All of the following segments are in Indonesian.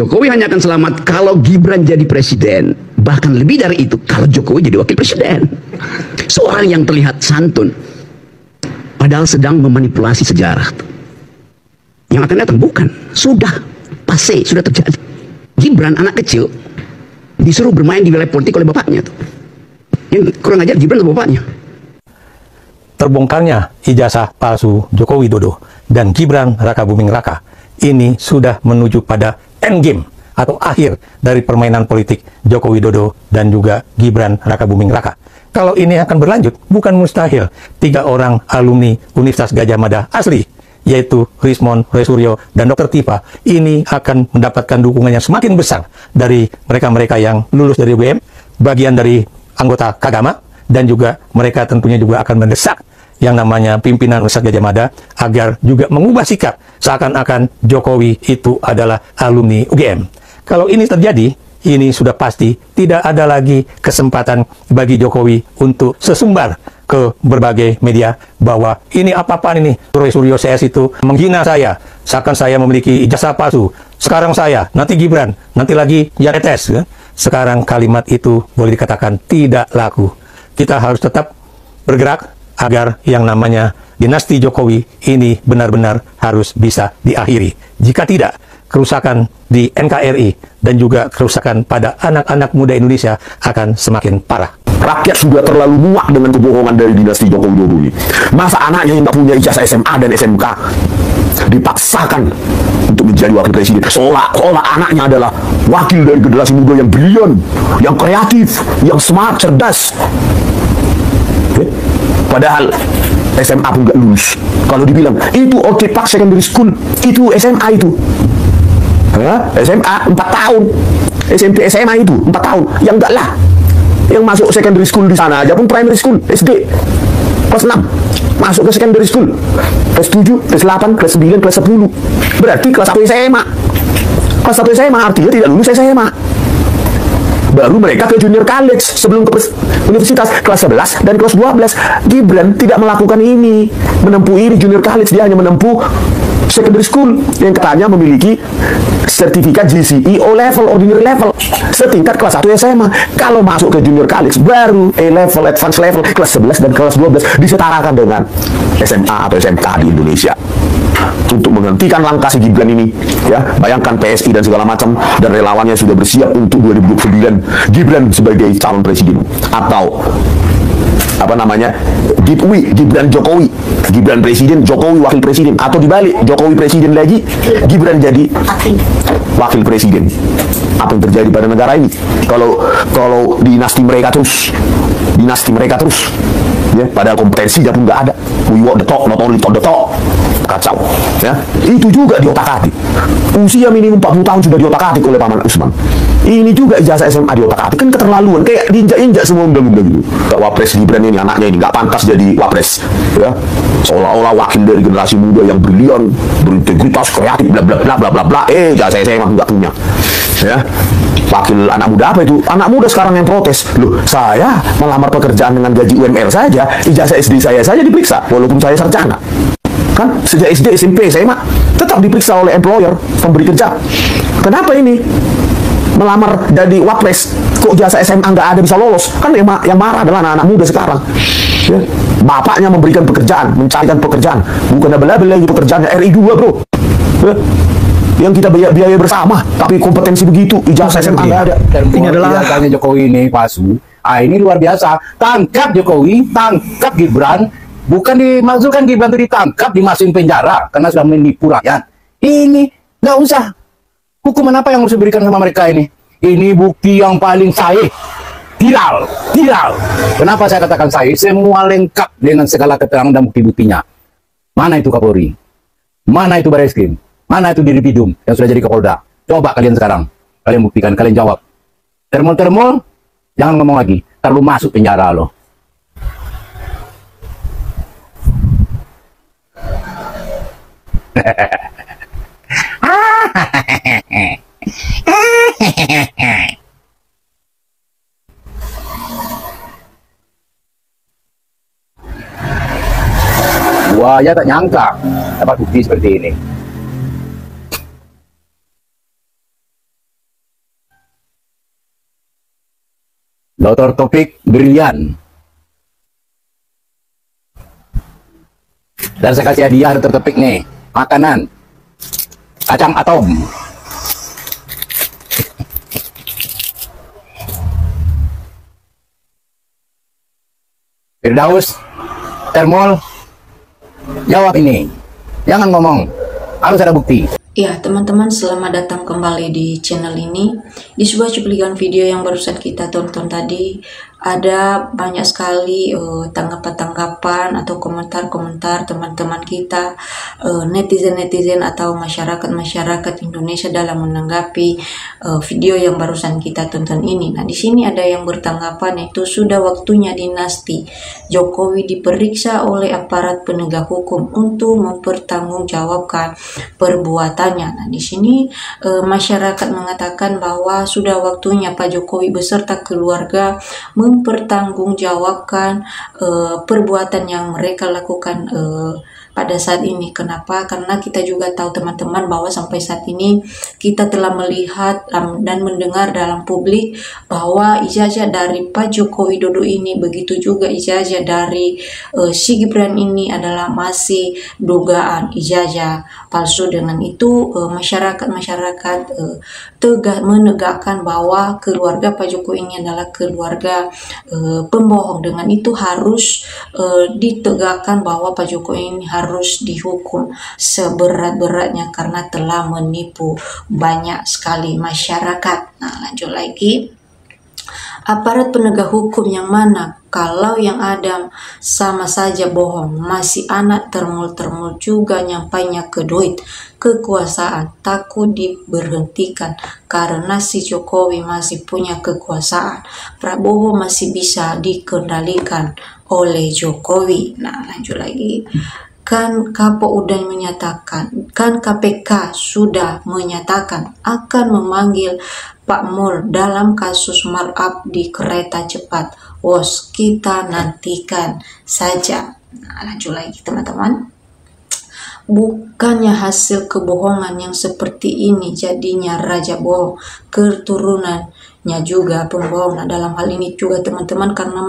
Jokowi hanya akan selamat kalau Gibran jadi presiden. Bahkan lebih dari itu kalau Jokowi jadi wakil presiden. Seorang yang terlihat santun, padahal sedang memanipulasi sejarah. Yang akan datang bukan, sudah pasti sudah terjadi. Gibran anak kecil disuruh bermain di wilayah politik oleh bapaknya tuh. Yang kurang ajar Gibran atau bapaknya. Terbongkarnya ijazah palsu Joko Widodo dan Gibran Rakabuming Raka ini sudah menuju pada endgame atau akhir dari permainan politik Joko Widodo dan juga Gibran Rakabuming Raka. Kalau ini akan berlanjut, bukan mustahil 3 orang alumni Universitas Gadjah Mada asli, yaitu Rismon, Resuryo, dan Dr. Tifa, ini akan mendapatkan dukungan yang semakin besar dari mereka-mereka yang lulus dari UGM, bagian dari anggota Kagama, dan juga mereka tentunya juga akan mendesak yang namanya pimpinan Universitas Gadjah Mada agar juga mengubah sikap seakan-akan Jokowi itu adalah alumni UGM. Kalau ini terjadi, ini sudah pasti tidak ada lagi kesempatan bagi Jokowi untuk sesumbar ke berbagai media bahwa ini apa-apaan ini, Suryo CS itu menghina saya, seakan saya memiliki ijazah palsu. Sekarang saya, nanti Gibran, nanti lagi Yanetes. Sekarang kalimat itu boleh dikatakan tidak laku. Kita harus tetap bergerak agar yang namanya dinasti Jokowi ini benar-benar harus bisa diakhiri. Jika tidak, kerusakan di NKRI dan juga kerusakan pada anak-anak muda Indonesia akan semakin parah. Rakyat sudah terlalu muak dengan kebohongan dari dinasti Joko Widodo ini. Masa anaknya yang tak punya ijazah SMA dan SMK dipaksakan untuk menjadi wakil presiden, seolah-olah anaknya adalah wakil dari generasi muda yang brilian, yang kreatif, yang smart, cerdas. Padahal SMA pun gak lulus. Kalau dibilang itu OT Park Secondary School, itu SMA itu. SMA 4 tahun, SMP SMA itu 4 tahun. Yang enggak lah, yang masuk secondary school di sana aja pun primary school, SD kelas 6 masuk ke secondary school, kelas 7, kelas 8, kelas 9, kelas 10, berarti kelas 1 SMA. Kelas 1 SMA artinya tidak lulus SMA. Baru mereka ke junior college sebelum ke universitas kelas 11 dan kelas 12. Gibran tidak melakukan ini, menempuh ini junior college, dia hanya menempuh secondary school yang katanya memiliki sertifikat GCE O level, ordinary level, setingkat kelas 1 SMA. Kalau masuk ke junior college baru A level, advanced level, kelas 11 dan kelas 12 disetarakan dengan SMA atau SMK di Indonesia. Untuk menghentikan langkah si Gibran ini, ya, bayangkan PSI dan segala macam dan relawannya sudah bersiap untuk 2029 Gibran sebagai calon presiden, atau apa namanya, Gibran Jokowi, Gibran presiden, Jokowi wakil presiden, atau dibalik, Jokowi presiden lagi, Gibran jadi wakil presiden. Apa yang terjadi pada negara ini kalau dinasti mereka terus, ya, padahal kompetensinya pun nggak ada. We walk the talk, not only talk the talk. Kacau, ya. Itu juga diotak-atik. Usia minimum 40 tahun sudah diotak-atik oleh Paman Usman. Ini juga ijazah SMA diotak-atik, kan keterlaluan, kayak diinjak-injak semua undang-undang gitu. Wapres Gibran ini, anaknya ini nggak pantas jadi wapres, ya. Seolah-olah wakil dari generasi muda yang brilian, berintegritas, kreatif, bla bla bla bla bla bla. Ijazah SMA nggak punya, ya. Wakil anak muda apa itu? Anak muda sekarang yang protes. Loh, saya melamar pekerjaan dengan gaji UMR saja, ijazah SD saya saja diperiksa, walaupun saya sarjana. Kan sejak SD, SMP, SMA tetap diperiksa oleh employer, pemberi kerja. Kenapa ini? Melamar jadi wapres, kok jasa SMA nggak ada bisa lolos? Kan yang marah adalah anak-anak muda sekarang, ya. Bapaknya memberikan pekerjaan, mencarikan pekerjaan, bukan abal-abal lagi pekerjaannya RI2 bro, ya. Yang kita biaya bersama, tapi kompetensi begitu, ijazah SMA nggak ada. Ini adalah tanya Jokowi ini palsu. Ini luar biasa. Tangkap Jokowi, tangkap Gibran. Bukan dimaksudkan Gibran itu ditangkap, dimasukin penjara karena sudah menipu rakyat. Ini nggak usah. Hukuman apa yang harus diberikan sama mereka ini? Ini bukti yang paling sahih. Viral. Kenapa saya katakan sahih? Semua lengkap dengan segala keterangan dan bukti-buktinya. Mana itu Kapolri? Mana itu Barreskrim? Mana itu Diripidum yang sudah jadi Kapolda? Coba kalian sekarang. Kalian buktikan, kalian jawab. Termol, jangan ngomong lagi. Ntar lu masuk penjara loh. Buaya tak nyangka dapat bukti seperti ini. Dr. Taufik brilian. Dan saya kasih hadiah Dr. Taufik nih, makanan kacang atom. Firdaus, Termol, jawab ini. Jangan ngomong, harus ada bukti. Ya, teman-teman, selamat datang kembali di channel ini. Di sebuah cuplikan video yang barusan kita tonton tadi, ada banyak sekali tanggapan-tanggapan atau komentar-komentar teman-teman kita, netizen-netizen atau masyarakat-masyarakat Indonesia dalam menanggapi video yang barusan kita tonton ini. Nah, di sini ada yang bertanggapan yaitu sudah waktunya dinasti Jokowi diperiksa oleh aparat penegak hukum untuk mempertanggungjawabkan perbuatannya. Nah, di sini masyarakat mengatakan bahwa sudah waktunya Pak Jokowi beserta keluarga mempertanggungjawabkan perbuatan yang mereka lakukan pada saat ini. Kenapa? Karena kita juga tahu teman-teman bahwa sampai saat ini kita telah melihat dan mendengar dalam publik bahwa ijazah dari Pak Joko Widodo ini, begitu juga ijazah dari si Gibran ini adalah masih dugaan ijazah palsu. Dengan itu masyarakat tegas menegakkan bahwa keluarga Pak Joko ini adalah keluarga pembohong. Dengan itu harus ditegakkan bahwa Pak Joko ini harus dihukum seberat-beratnya karena telah menipu banyak sekali masyarakat. Nah, lanjut lagi. Aparat penegak hukum yang mana kalau yang ada sama saja bohong, masih anak termul-termul juga nyampainya ke duit, kekuasaan, takut diberhentikan karena si Jokowi masih punya kekuasaan. Prabowo masih bisa dikendalikan oleh Jokowi. Nah, lanjut lagi. Kan Kapolri udah menyatakan, kan KPK sudah menyatakan akan memanggil Pak Mul dalam kasus markup di kereta cepat. Wos, kita nantikan saja. Nah, lanjut lagi teman-teman. Bukannya hasil kebohongan yang seperti ini jadinya raja bohong, keturunannya juga pembohong. Nah, dalam hal ini juga teman-teman, karena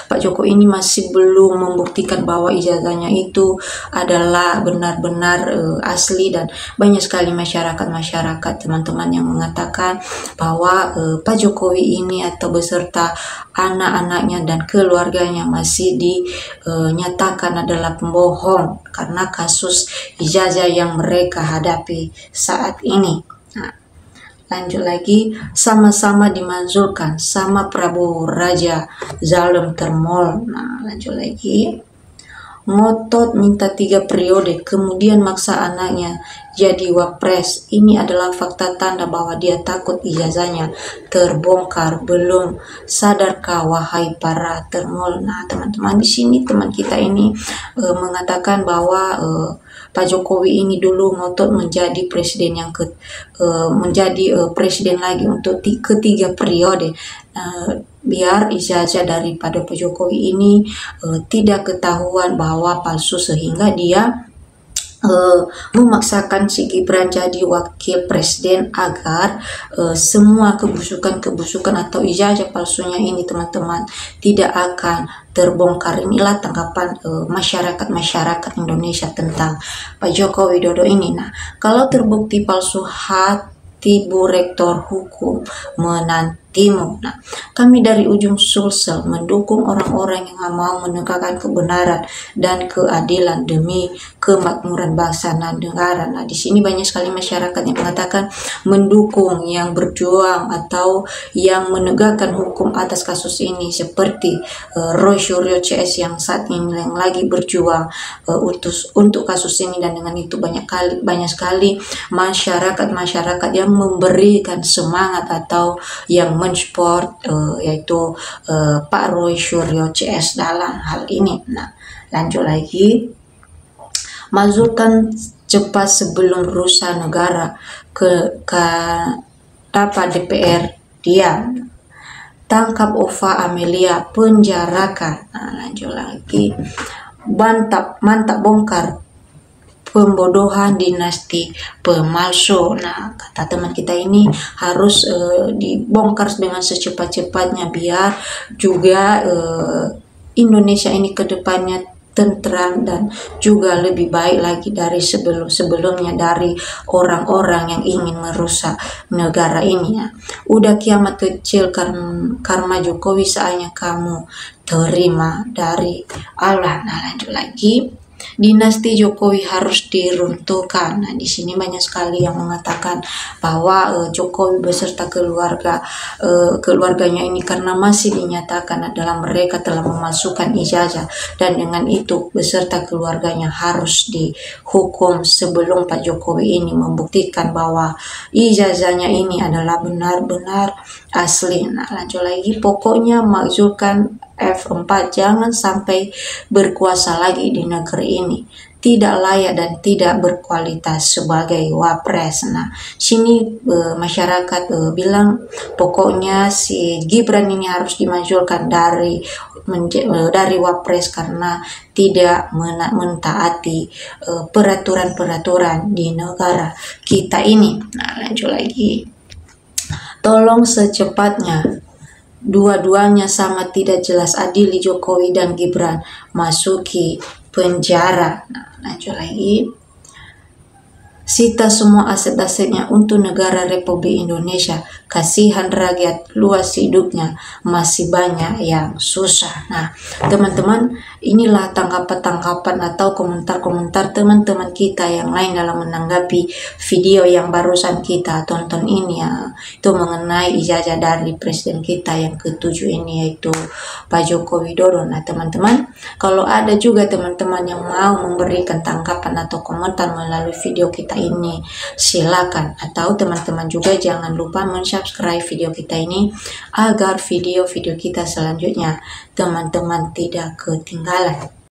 Pak Joko ini masih belum membuktikan bahwa ijazahnya itu adalah benar-benar asli, dan banyak sekali masyarakat teman-teman yang mengatakan bahwa Pak Jokowi ini atau beserta anak-anaknya dan keluarganya masih dinyatakan adalah pembohong karena kasus ijazah yang mereka hadapi saat ini. Nah, lanjut lagi, sama-sama dimanzurkan sama Prabowo Raja Zalim Termol. Nah, lanjut lagi. Ngotot minta 3 periode, kemudian maksa anaknya jadi wapres. Ini adalah fakta tanda bahwa dia takut ijazahnya terbongkar. Belum sadarkah wahai para termol? Nah, teman-teman, di sini teman kita ini mengatakan bahwa Pak Jokowi ini dulu ngotot menjadi presiden yang menjadi presiden lagi untuk ketiga periode. Biar ijazah daripada Pak Jokowi ini tidak ketahuan bahwa palsu, sehingga dia memaksakan si Gibran jadi wakil presiden agar semua kebusukan atau ijazah palsunya ini teman-teman tidak akan terbongkar. Inilah tanggapan masyarakat Indonesia tentang Pak Joko Widodo ini. Nah, kalau terbukti palsu, hati Bu Rektor hukum menantimu. Nah, kami dari ujung Sulsel mendukung orang-orang yang mau menegakkan kebenaran dan keadilan demi kemakmuran bangsa dan negara. Nah, di sini banyak sekali masyarakat yang mengatakan mendukung yang berjuang atau yang menegakkan hukum atas kasus ini, seperti Roy Suryo CS yang saat ini yang lagi berjuang untuk kasus ini. Dan dengan itu banyak sekali masyarakat yang memberikan semangat atau yang mensupport yaitu Pak Roy Suryo CS dalam hal ini. Nah, lanjut lagi. Mazurkan cepat sebelum rusak negara, ke DPR diam. Tangkap Ova Amelia, penjarakan. Nah, lanjut lagi. Mantap bongkar pembodohan dinasti pemalsu. Nah, kata teman kita ini harus dibongkar dengan secepat-cepatnya biar juga Indonesia ini ke depannya tentram dan juga lebih baik lagi dari sebelum-sebelumnya dari orang-orang yang ingin merusak negara ini ya. Udah kiamat kecil karma Jokowi saatnya kamu terima dari Allah. Nah, lanjut lagi. Dinasti Jokowi harus diruntuhkan. Nah, di sini banyak sekali yang mengatakan bahwa Jokowi beserta keluarganya ini karena masih dinyatakan adalah mereka telah memasukkan ijazah dan dengan itu beserta keluarganya harus dihukum sebelum Pak Jokowi ini membuktikan bahwa ijazahnya ini adalah benar-benar asli. Nah, lanjut lagi, pokoknya makzulkan F4 jangan sampai berkuasa lagi di negeri ini, tidak layak dan tidak berkualitas sebagai wapres. Nah, sini masyarakat bilang pokoknya si Gibran ini harus dimajukan dari wapres karena tidak mentaati peraturan-peraturan di negara kita ini. Nah, lanjut lagi, tolong secepatnya dua-duanya sama tidak jelas adili Jokowi dan Gibran masuki penjara. Nah, lanjut lagi, sita semua aset-asetnya untuk negara Republik Indonesia. Kasihan rakyat luas hidupnya, masih banyak yang susah. Nah, teman-teman, inilah tanggapan-tanggapan atau komentar-komentar teman-teman kita yang lain dalam menanggapi video yang barusan kita tonton ini ya. Itu mengenai ijazah dari presiden kita yang ke-7 ini, yaitu Pak Joko Widodo. Nah, teman-teman, kalau ada juga teman-teman yang mau memberikan tanggapan atau komentar melalui video kita ini, silakan. Atau teman-teman juga jangan lupa subscribe video kita ini agar video-video kita selanjutnya teman-teman tidak ketinggalan.